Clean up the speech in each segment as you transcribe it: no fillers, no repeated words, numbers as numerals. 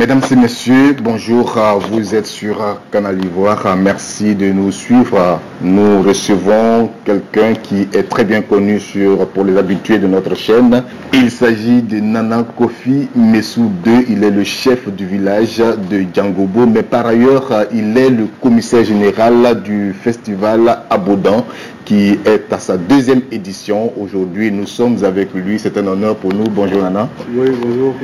Mesdames et messieurs, bonjour, vous êtes sur Canal Ivoire, merci de nous suivre. Nous recevons quelqu'un qui est très bien connu pour les habitués de notre chaîne. Il s'agit de Nana Kofi Messou II, il est le chef du village de Djangobo, mais par ailleurs, il est le commissaire général du festival Abodan, qui est à sa deuxième édition. Aujourd'hui, nous sommes avec lui, c'est un honneur pour nous. Bonjour Nana. Oui, bonjour.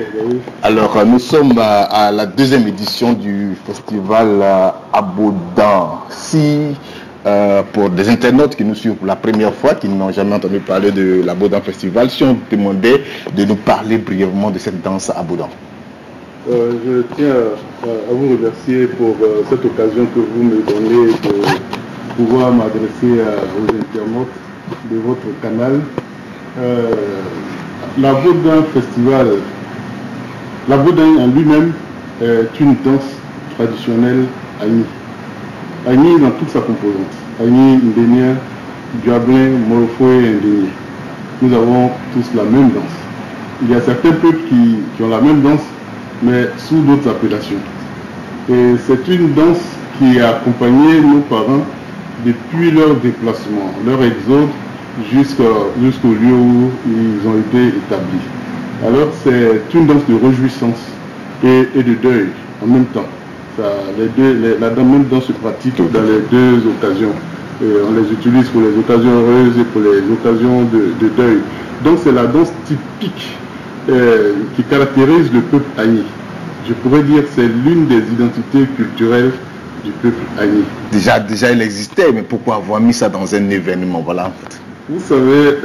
Alors, nous sommes à la deuxième édition du festival Abodan. Si, pour des internautes qui nous suivent pour la première fois, qui n'ont jamais entendu parler de l'Abodan Festival, si on demandait de nous parler brièvement de cette danse Abodan. Je tiens à vous remercier pour cette occasion que vous me donnez de pouvoir m'adresser aux internautes de votre canal. L'Abodan Festival, l'Abodan en lui-même est une danse traditionnelle Agni. Agni dans toute sa composante. Agni, Ndénia, Diablin, Morofo et Ndénia. Nous avons tous la même danse. Il y a certains peuples qui ont la même danse, mais sous d'autres appellations. Et c'est une danse qui a accompagné nos parents depuis leur déplacement, leur exode jusqu'au lieu où ils ont été établis. Alors c'est une danse de réjouissance et de deuil en même temps. La même danse se pratique dans les deux occasions. On les utilise pour les occasions heureuses et pour les occasions de deuil. Donc c'est la danse typique qui caractérise le peuple Agni. Je pourrais dire que c'est l'une des identités culturelles du peuple Agni. Déjà il existait, mais pourquoi avoir mis ça dans un événement, voilà. Vous savez,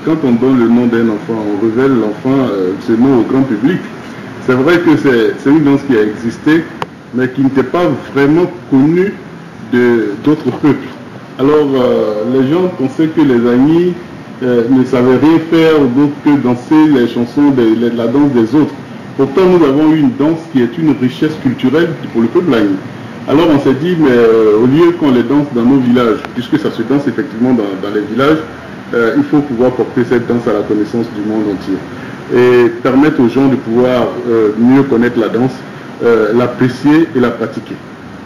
quand on donne le nom d'un enfant, on révèle l'enfant, ce nom au grand public. C'est vrai que c'est une danse qui a existé, mais qui n'était pas vraiment connue d'autres peuples. Alors, les gens pensaient que les Agni ne savaient rien faire d'autre que danser les chansons de la danse des autres. Pourtant, nous avons une danse qui est une richesse culturelle pour le peuple Agni. Alors on s'est dit, mais au lieu qu'on les danse dans nos villages, puisque ça se danse effectivement dans les villages, il faut pouvoir porter cette danse à la connaissance du monde entier. Et permettre aux gens de pouvoir mieux connaître la danse, l'apprécier et la pratiquer.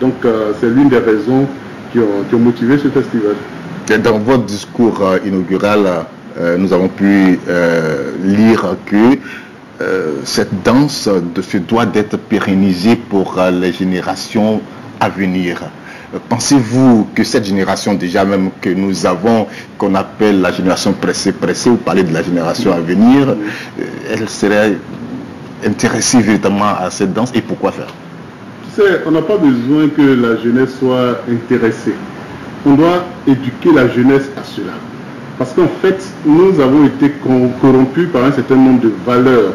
Donc c'est l'une des raisons qui ont motivé ce festival. Et dans votre discours inaugural, nous avons pu lire que cette danse se doit d'être pérennisée pour les générations à venir. Pensez-vous que cette génération déjà même que nous avons, qu'on appelle la génération pressée, vous parlez de la génération à venir, elle serait intéressée véritablement à cette danse, et pourquoi faire? Tu sais, on n'a pas besoin que la jeunesse soit intéressée. On doit éduquer la jeunesse à cela. Parce qu'en fait, nous avons été corrompus par un certain nombre de valeurs.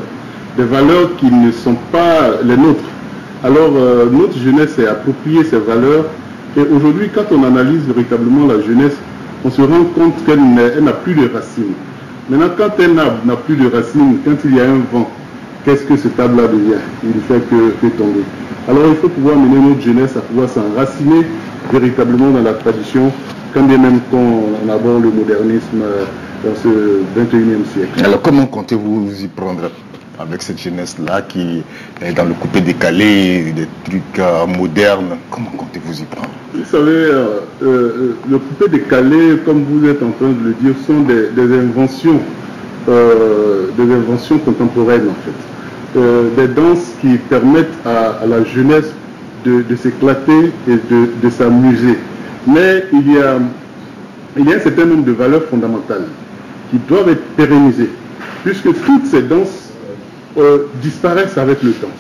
Des valeurs qui ne sont pas les nôtres. Alors, notre jeunesse s'est appropriée ces valeurs. Et aujourd'hui, quand on analyse véritablement la jeunesse, on se rend compte qu'elle n'a plus de racines. Maintenant, quand elle n'a plus de racines, quand il y a un vent, qu'est-ce que ce arbre-là devient? Il ne fait que tomber. Alors, il faut pouvoir mener notre jeunesse à pouvoir s'enraciner véritablement dans la tradition, quand bien même qu'on aborde le modernisme dans ce 21e siècle. Alors, comment comptez-vous vous y prendre avec cette jeunesse-là qui est dans le coupé-décalé, des trucs modernes? Comment comptez-vous y prendre? Vous savez, le coupé-décalé, comme vous êtes en train de le dire, sont des inventions contemporaines en fait. Des danses qui permettent à la jeunesse de s'éclater et de s'amuser. Mais il y a un certain nombre de valeurs fondamentales qui doivent être pérennisées, puisque toutes ces danses disparaissent avec le temps.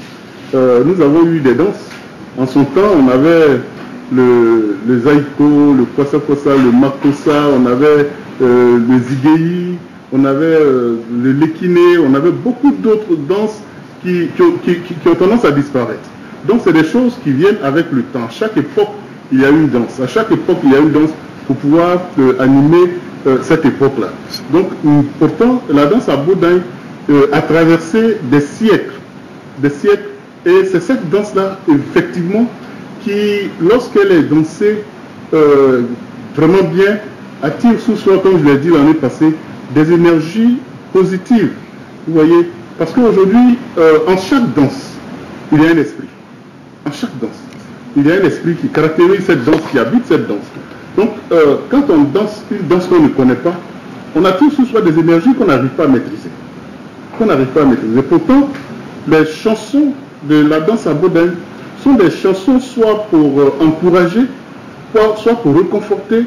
Nous avons eu des danses. En son temps, on avait le zaïko, le kwasa-kwasa, le makossa, on avait le zigei, on avait le lekiné, on avait beaucoup d'autres danses qui ont tendance à disparaître. Donc c'est des choses qui viennent avec le temps. À chaque époque, il y a une danse. À chaque époque, il y a une danse pour pouvoir animer cette époque-là. Donc pourtant, la danse Abodan a traversé des siècles, et c'est cette danse-là, effectivement, qui, lorsqu'elle est dansée vraiment bien, attire sous soi, comme je l'ai dit l'année passée, des énergies positives. Vous voyez, parce qu'aujourd'hui, en chaque danse, il y a un esprit. En chaque danse, il y a un esprit qui caractérise cette danse, qui habite cette danse. Donc, quand on danse une danse qu'on ne connaît pas, on a tous soit des énergies qu'on n'arrive pas à maîtriser. Pourtant, les chansons de la danse à Bodin sont des chansons soit pour encourager, soit pour réconforter,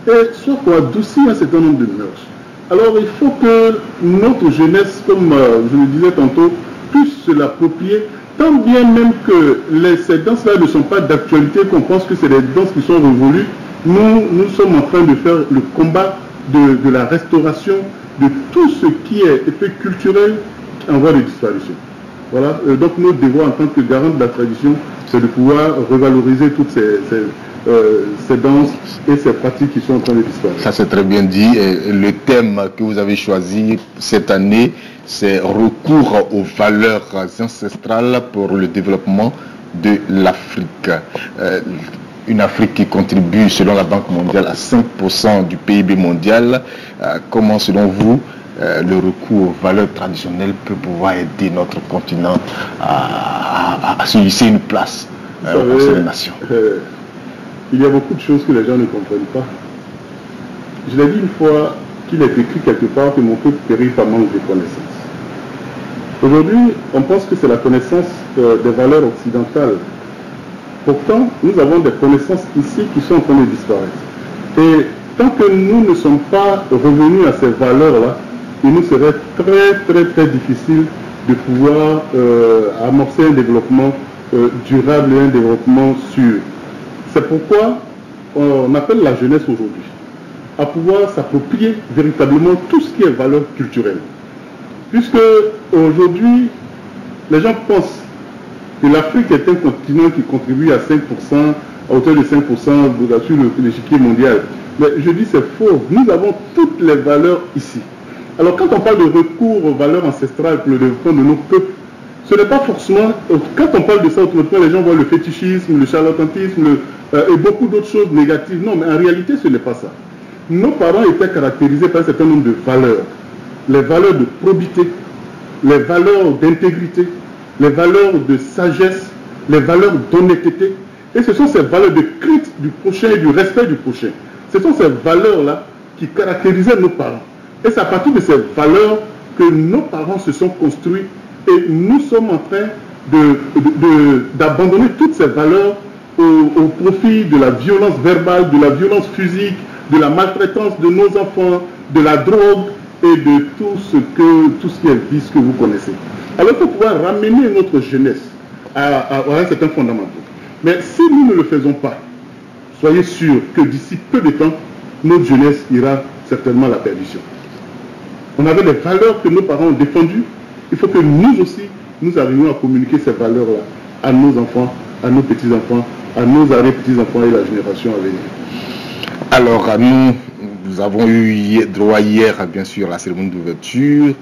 et soit pour adoucir un certain nombre de mœurs. Alors il faut que notre jeunesse, comme je le disais tantôt, puisse se l'approprier, tant bien même que ces danses-là ne sont pas d'actualité, qu'on pense que c'est des danses qui sont révolues. Nous sommes en train de faire le combat de la restauration de tout ce qui est effet culturel en voie de disparition. Voilà. Donc notre devoir en tant que garant de la tradition, c'est de pouvoir revaloriser toutes ces danses et ces pratiques qui sont en train de disparaître. Ça c'est très bien dit. Et le thème que vous avez choisi cette année, c'est recours aux valeurs ancestrales pour le développement de l'Afrique. Une Afrique qui contribue, selon la Banque mondiale, à 5% du PIB mondial. Comment, selon vous, le recours aux valeurs traditionnelles peut pouvoir aider notre continent à se hisser une place au sein des nations? Il y a beaucoup de choses que les gens ne comprennent pas. Je l'ai dit une fois qu'il est écrit quelque part que mon peuple périt par manque de connaissances. Aujourd'hui, on pense que c'est la connaissance des valeurs occidentales. Pourtant, nous avons des connaissances ici qui sont en train de disparaître. Et tant que nous ne sommes pas revenus à ces valeurs-là, il nous serait très difficile de pouvoir amorcer un développement durable et un développement sûr. C'est pourquoi on appelle la jeunesse aujourd'hui à pouvoir s'approprier véritablement tout ce qui est valeur culturelle. Puisque aujourd'hui, les gens pensent que l'Afrique est un continent qui contribue à 5%, à hauteur de 5% sur l'échiquier mondial. Mais je dis c'est faux. Nous avons toutes les valeurs ici. Alors quand on parle de recours aux valeurs ancestrales pour le développement de nos peuples, ce n'est pas forcément, quand on parle de ça autrement, les gens voient le fétichisme, le charlatanisme et beaucoup d'autres choses négatives. Non, mais en réalité, ce n'est pas ça. Nos parents étaient caractérisés par un certain nombre de valeurs. Les valeurs de probité, les valeurs d'intégrité, les valeurs de sagesse, les valeurs d'honnêteté. Et ce sont ces valeurs de crainte du prochain et du respect du prochain. Ce sont ces valeurs-là qui caractérisaient nos parents. Et c'est à partir de ces valeurs que nos parents se sont construits. Et nous sommes en train d'abandonner toutes ces valeurs au profit de la violence verbale, de la violence physique, de la maltraitance de nos enfants, de la drogue et de tout ce qui est vice que vous connaissez. Alors il faut pouvoir ramener notre jeunesse à un certain fondamental. Mais si nous ne le faisons pas, soyez sûrs que d'ici peu de temps, notre jeunesse ira certainement à la perdition. On avait des valeurs que nos parents ont défendues. Il faut que nous aussi, nous arrivions à communiquer ces valeurs-là à nos enfants, à nos petits-enfants, à nos arrière-petits-enfants et la génération à venir. Alors, nous avons eu droit hier, bien sûr, à la cérémonie d'ouverture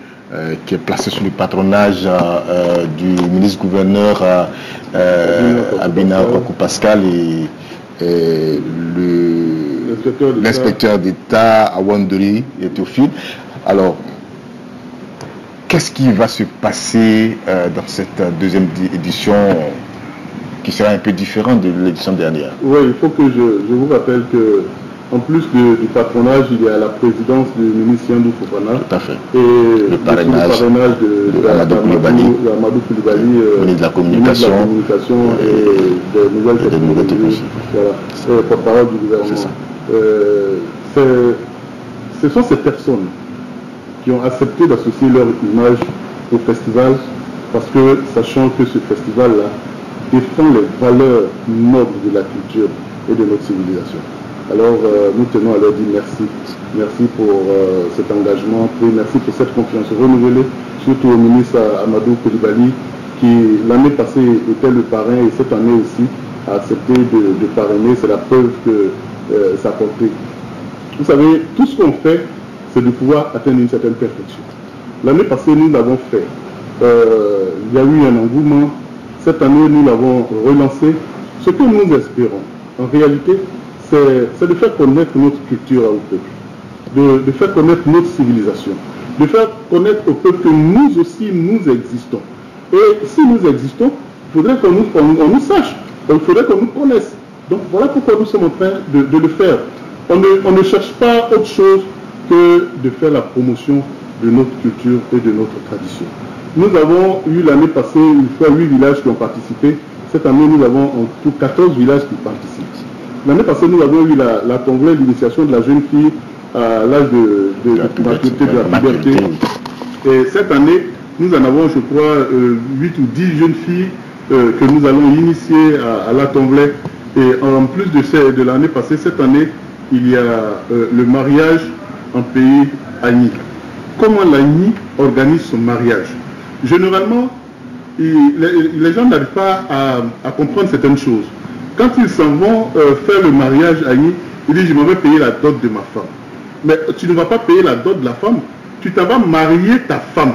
qui est placée sous le patronage du ministre-gouverneur Abina Kwaku Pascal et l'inspecteur d'État Awandori et Théophile. Alors, qu'est-ce qui va se passer dans cette deuxième édition qui sera un peu différente de l'édition dernière? Oui, il faut que je vous rappelle que en plus du patronage, il y a la présidence du ministre Yandou Fofana. Tout à fait. Et le parrainage de Amadou Koulibaly, ministre de la Communication, et des nouvelles technologies. Voilà. Porte-parole du gouvernement. Ce sont ces personnes qui ont accepté d'associer leur image au festival parce que, sachant que ce festival-là défend les valeurs nobles de la culture et de notre civilisation. Alors nous tenons à leur dire merci. Merci pour cet engagement pris, merci pour cette confiance renouvelée, surtout au ministre Amadou Koulibaly qui l'année passée était le parrain et cette année aussi a accepté de parrainer. C'est la preuve que ça portait. Vous savez, tout ce qu'on fait, c'est de pouvoir atteindre une certaine perfection. L'année passée, nous l'avons fait. Il y a eu un engouement. Cette année, nous l'avons relancé. Ce que nous espérons, en réalité, c'est de faire connaître notre culture au peuple, de faire connaître notre civilisation, de faire connaître au peuple que nous aussi, nous existons. Et si nous existons, il faudrait qu'on nous sache, il faudrait qu'on nous connaisse. Donc voilà pourquoi nous sommes en train de le faire. On ne cherche pas autre chose que de faire la promotion de notre culture et de notre tradition. Nous avons eu l'année passée une fois 8 villages qui ont participé. Cette année, nous avons en tout 14 villages qui participent. L'année passée, nous avons eu la congrès d'initiation de la jeune fille à l'âge de la puberté. Et cette année, nous en avons, je crois, 8 ou 10 jeunes filles que nous allons initier à la congrès. Et en plus de l'année passée, cette année, il y a le mariage en pays Agni. Comment l'Agni organise son mariage? Généralement, les gens n'arrivent pas à comprendre certaines choses. Quand ils s'en vont faire le mariage Agni, ils disent: je m'en vais payer la dot de ma femme. Mais tu ne vas pas payer la dot de la femme, tu t'en vas marier ta femme.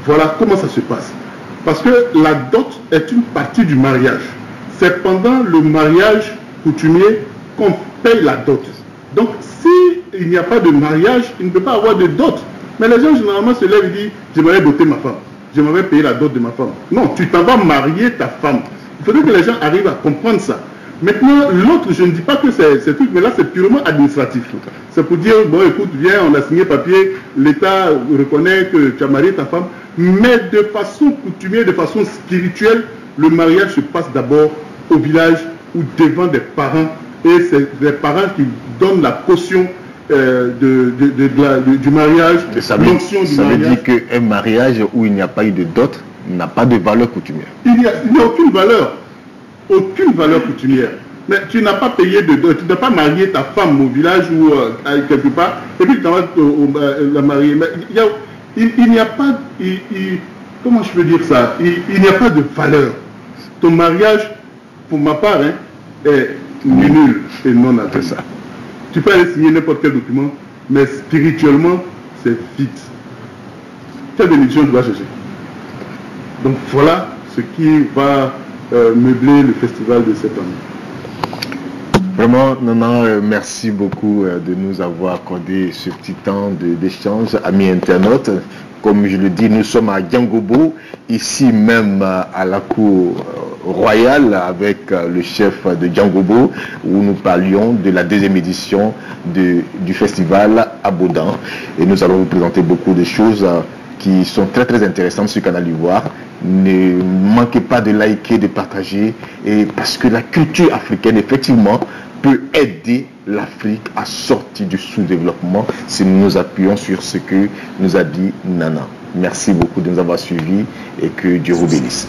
Voilà comment ça se passe. Parce que la dot est une partie du mariage. C'est pendant le mariage coutumier qu'on paye la dot. Donc, s'il n'y a pas de mariage, il ne peut pas avoir de dot. Mais les gens généralement se lèvent et disent: j'aimerais doter ma femme, j'aimerais payer la dot de ma femme. Non, tu t'en vas marier ta femme. Il faudrait que les gens arrivent à comprendre ça. Maintenant, l'autre, je ne dis pas que c'est tout, mais là c'est purement administratif. C'est pour dire: bon, écoute, viens, on a signé papier, l'État reconnaît que tu as marié ta femme. Mais de façon coutumière, de façon spirituelle, le mariage se passe d'abord au village ou devant des parents. Et c'est les parents qui donnent la caution du mariage, l'onction du mariage. Ça veut dire qu'un mariage où il n'y a pas eu de dot n'a pas de valeur coutumière. Il n'y a aucune valeur coutumière. Mais tu n'as pas payé de dot, tu n'as pas marié ta femme au village ou quelque part, et puis tu vas la marier. Mais il n'y a pas, comment je peux dire ça, il n'y a pas de valeur. Ton mariage, pour ma part, est nul et non avenu. Ça. Tu peux aller signer n'importe quel document, mais spirituellement, c'est vide. Quelle bénédiction tu vas chercher? Donc voilà ce qui va meubler le festival de cette année. Vraiment, Nana, merci beaucoup de nous avoir accordé ce petit temps d'échange, amis internautes. Comme je le dis, nous sommes à Diangobo, ici même à la cour royale avec le chef de Diangobo, où nous parlions de la deuxième édition du festival à Bodan. Et nous allons vous présenter beaucoup de choses qui sont très très intéressantes sur Canal Ivoire. Ne manquez pas de liker, de partager, et parce que la culture africaine, effectivement, peut aider l'Afrique à sortir du sous-développement si nous nous appuyons sur ce que nous a dit Nana. Merci beaucoup de nous avoir suivis et que Dieu vous bénisse.